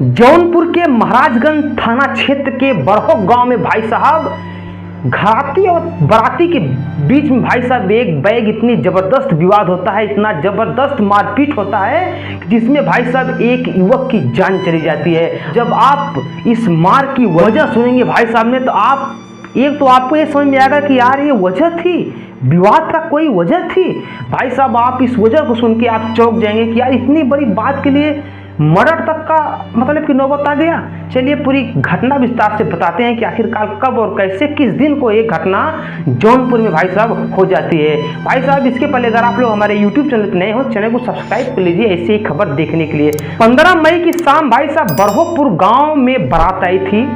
जौनपुर के महाराजगंज थाना क्षेत्र के बरहो गांव में भाई साहब घराती और बराती के बीच में भाई साहब एक बैग इतनी ज़बरदस्त विवाद होता है, इतना ज़बरदस्त मारपीट होता है जिसमें भाई साहब एक युवक की जान चली जाती है। जब आप इस मार की वजह सुनेंगे भाई साहब ने तो आपको ये समझ में आएगा कि यार ये वजह थी, विवाद का कोई वजह थी। भाई साहब आप इस वजह को सुन के आप चौंक जाएंगे कि यार इतनी बड़ी बात के लिए मर्डर तक का मतलब कि नौबत आ गया। चलिए पूरी घटना विस्तार से बताते हैं कि आखिरकार कब और कैसे किस दिन को एक घटना जौनपुर में भाई साहब हो जाती है। भाई साहब इसके पहले अगर आप लोग हमारे YouTube चैनल पर नए हो, चैनल को सब्सक्राइब कर लीजिए ऐसी ही खबर देखने के लिए। 15 मई की शाम भाई साहब बरहोपुर गाँव में बारात आई थी।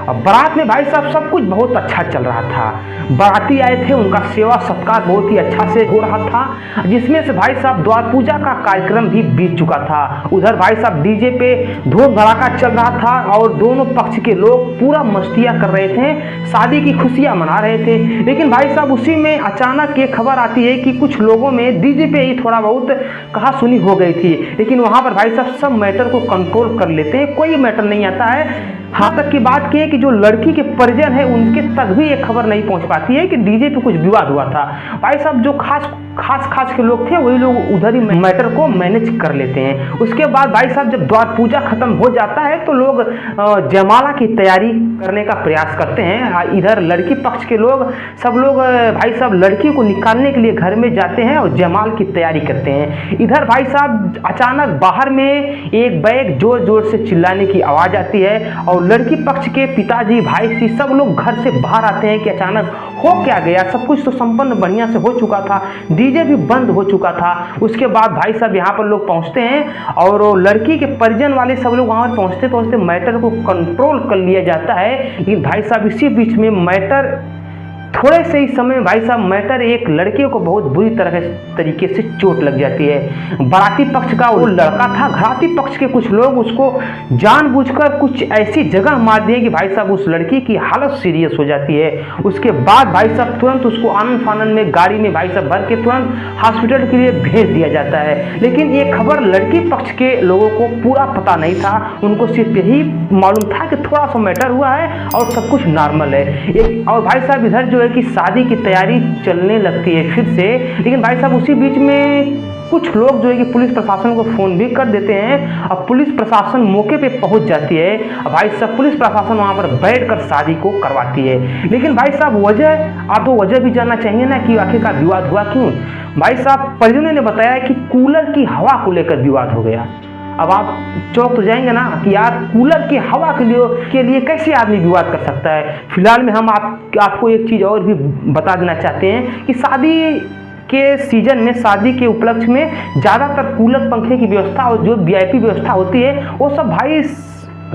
बारात में भाई साहब सब कुछ बहुत अच्छा चल रहा था। बाराती आए थे, उनका सेवा सत्कार बहुत ही अच्छा से हो रहा था, जिसमें से भाई साहब द्वार पूजा का कार्यक्रम भी बीत चुका था। उधर भाई साहब डीजे पे धूम धड़ाका चल रहा था और दोनों पक्ष के लोग पूरा मस्तियाँ कर रहे थे, शादी की खुशियाँ मना रहे थे। लेकिन भाई साहब उसी में अचानक ये खबर आती है कि कुछ लोगों में डीजे पे ही थोड़ा बहुत कहा सुनी हो गई थी। लेकिन वहाँ पर भाई साहब सब मैटर को कंट्रोल कर लेते हैं, कोई मैटर नहीं आता है। हाँ तक की बात की है कि जो लड़की के परिजन है उनके तक भी एक खबर नहीं पहुंच पाती है कि डीजे पे कुछ विवाद हुआ था। भाई साहब जो खास के लोग थे वही लोग उधर ही मैटर को मैनेज कर लेते हैं। उसके बाद भाई साहब जब द्वार पूजा खत्म हो जाता है तो लोग जयमाला की तैयारी करने का प्रयास करते हैं। इधर लड़की पक्ष के लोग सब लोग भाई साहब लड़की को निकालने के लिए घर में जाते हैं और जयमाल की तैयारी करते हैं। इधर भाई साहब अचानक बाहर में एक बैग जोर जोर से चिल्लाने की आवाज़ आती है और लड़की पक्ष के पिताजी भाई सी सब लोग घर से बाहर आते हैं कि अचानक हो क्या गया। सब कुछ तो संपन्न बढ़िया से हो चुका था, डीजे भी बंद हो चुका था। उसके बाद भाई साहब यहाँ पर लोग पहुँचते हैं और लड़की के परिजन वाले सब लोग वहाँ पहुँचते मैटर को कंट्रोल कर लिया जाता है। लेकिन भाई साहब इसी बीच में मैटर थोड़े से ही समय भाई साहब मैटर एक लड़के को बहुत बुरी तरीके से चोट लग जाती है। बाराती पक्ष का वो लड़का था, घराती पक्ष के कुछ लोग उसको जानबूझकर कुछ ऐसी जगह मार दिए कि भाई साहब उस लड़की की हालत सीरियस हो जाती है। उसके बाद भाई साहब तुरंत उसको आनन फानन में गाड़ी में भाई साहब भर के तुरंत हॉस्पिटल के लिए भेज दिया जाता है। लेकिन ये खबर लड़की पक्ष के लोगों को पूरा पता नहीं था, उनको सिर्फ यही मालूम था कि थोड़ा सा मैटर हुआ है और सब कुछ नॉर्मल है। और भाई साहब इधर जो है कि शादी की तैयारी चलने लगती है फिर से। लेकिन भाई साहब उसी बीच में कुछ लोग जो है कि पुलिस प्रशासन को फ़ोन भी कर देते हैं और पुलिस प्रशासन मौके पे पहुंच जाती है। और भाई साहब पुलिस प्रशासन वहां पर बैठकर शादी को करवाती है। लेकिन भाई साहब आप तो वजह भी जानना चाहिए ना कि आखिरकार विवाद हुआ क्यों। भाई साहब परिजनों ने बताया कि कूलर की हवा को लेकर विवाद हो गया। अब आप चौंक तो जाएंगे ना कि यार कूलर की हवा के लिए कैसे आदमी विवाद कर सकता है। फिलहाल में हम आपको एक चीज़ और भी बता देना चाहते हैं कि शादी के सीजन में, शादी के उपलक्ष्य में ज़्यादातर कूलर पंखे की व्यवस्था और जो VIP व्यवस्था होती है वो सब भाई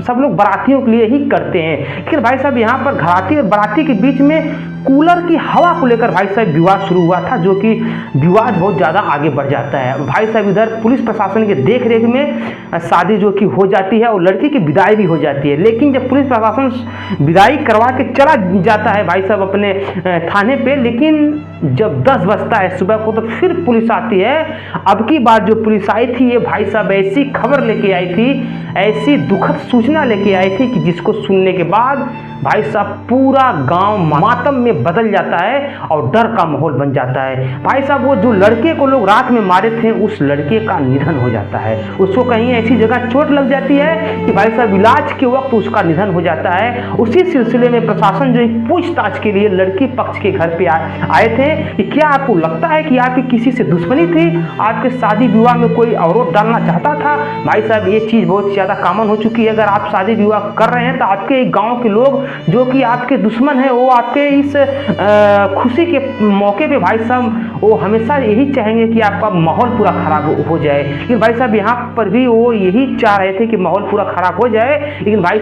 सब लोग बारातियों के लिए ही करते हैं। लेकिन भाई साहब यहाँ पर घराती और बाराती के बीच में कूलर की हवा को लेकर भाई साहब विवाद शुरू हुआ था, जो कि विवाद बहुत ज़्यादा आगे बढ़ जाता है। भाई साहब इधर पुलिस प्रशासन के देख रेख में शादी जो कि हो जाती है और लड़की की विदाई भी हो जाती है। लेकिन जब पुलिस प्रशासन विदाई करवा के चला जाता है भाई साहब अपने थाने पे, लेकिन जब 10 बजता है सुबह को तो फिर पुलिस आती है। अब की बार जो पुलिस आई थी ये भाई साहब ऐसी खबर लेके आई थी, ऐसी दुखद सूचना लेके आई थी कि जिसको सुनने के बाद भाई साहब पूरा गांव मातम में बदल जाता है और डर का माहौल बन जाता है। भाई साहब वो जो लड़के को लोग रात में मारे थे उस लड़के का निधन हो जाता है। उसको कहीं ऐसी जगह चोट लग जाती है कि भाई साहब इलाज के वक्त उसका निधन हो जाता है। उसी सिलसिले में प्रशासन जो एक पूछताछ के लिए लड़की पक्ष के घर पे आए थे कि क्या आपको लगता है कि आपकी किसी से दुश्मनी थी, आपके शादी विवाह में कोई अवरोध डालना चाहता था। भाई साहब ये चीज़ बहुत ज़्यादा कॉमन हो चुकी है। अगर आप शादी विवाह कर रहे हैं तो आपके गाँव के लोग जो कि आपके दुश्मन है वो आपके इस खुशी के मौके पे भाई साहब वो हमेशा यही चाहेंगे कि आपका माहौल पूरा ख़राब हो जाए। लेकिन भाई साहब यहाँ पर भी वो यही चाह रहे थे कि माहौल पूरा ख़राब हो जाए। लेकिन भाई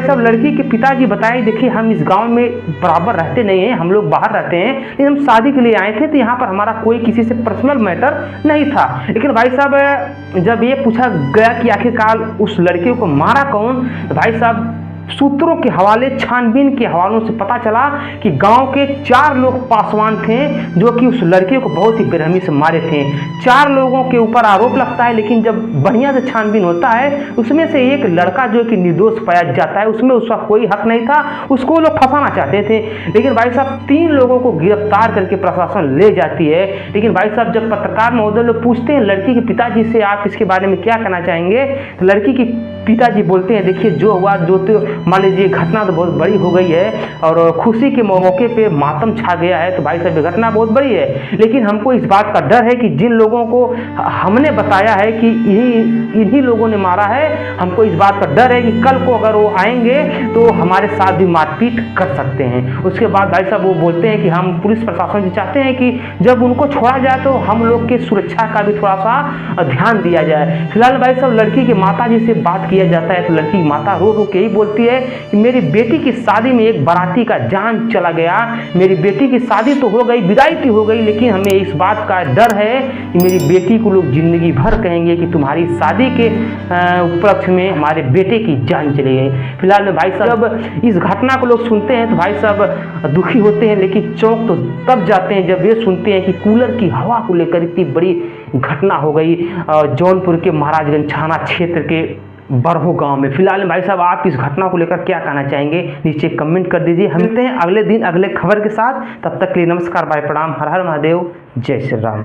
साहब लड़की के पिताजी बताए देखिए हम इस गांव में बराबर रहते नहीं हैं, हम लोग बाहर रहते हैं, लेकिन हम शादी के लिए आए थे तो यहाँ पर हमारा कोई किसी से पर्सनल मैटर नहीं था। लेकिन भाई साहब जब ये पूछा गया कि आखिरकार उस लड़के को मारा कौन, तो भाई साहब सूत्रों के हवाले, छानबीन के हवालों से पता चला कि गांव के 4 लोग पासवान थे जो कि उस लड़के को बहुत ही बेरहमी से मारे थे। 4 लोगों के ऊपर आरोप लगता है, लेकिन जब बढ़िया से छानबीन होता है उसमें से एक लड़का जो कि निर्दोष पाया जाता है, उसमें उसका कोई हक नहीं था, उसको लोग फंसाना चाहते थे। लेकिन भाई साहब 3 लोगों को गिरफ्तार करके प्रशासन ले जाती है। लेकिन भाई साहब जब पत्रकार महोदय लोग पूछते हैं लड़की के पिताजी से आप इसके बारे में क्या कहना चाहेंगे, तो लड़की के पिताजी बोलते हैं देखिए जो हुआ जो तो मान लीजिए घटना तो बहुत बड़ी हो गई है और खुशी के मौके पे मातम छा गया है, तो भाई साहब घटना बहुत बड़ी है, लेकिन हमको इस बात का डर है कि जिन लोगों को हमने बताया है कि इन्हीं लोगों ने मारा है, हमको इस बात का डर है कि कल को अगर वो आएंगे तो हमारे साथ भी मारपीट कर सकते हैं। उसके बाद भाई साहब वो बोलते हैं कि हम पुलिस प्रशासन से चाहते हैं कि जब उनको छोड़ा जाए तो हम लोग की सुरक्षा का भी थोड़ा सा ध्यान दिया जाए। फिलहाल भाई साहब लड़की के माता जी से बात किया जाता है तो लड़की की माता रो रो के ही बोलती है कि मेरी बेटी की शादी में एक बाराती का जान चला गया, मेरी बेटी की शादी तो हो गई, विदाई तो हो गई, लेकिन हमें इस बात का डर है कि मेरी बेटी को लोग जिंदगी भर कहेंगे कि तुम्हारी शादी के उपलक्ष्य में हमारे बेटे की जान चली गई। फिलहाल में भाई साहब जब इस घटना को लोग सुनते हैं तो भाई साहब दुखी होते हैं, लेकिन चौंक तो तब जाते हैं जब ये सुनते हैं कि कूलर की हवा को लेकर इतनी बड़ी घटना हो गई जौनपुर के महाराजगंज थाना क्षेत्र के बरहो गांव में। फिलहाल भाई साहब आप इस घटना को लेकर क्या कहना चाहेंगे, नीचे कमेंट कर दीजिए। हम मिलते हैं अगले दिन अगले खबर के साथ, तब तक के लिए नमस्कार, बाय, प्रणाम, हर हर महादेव, जय श्री राम।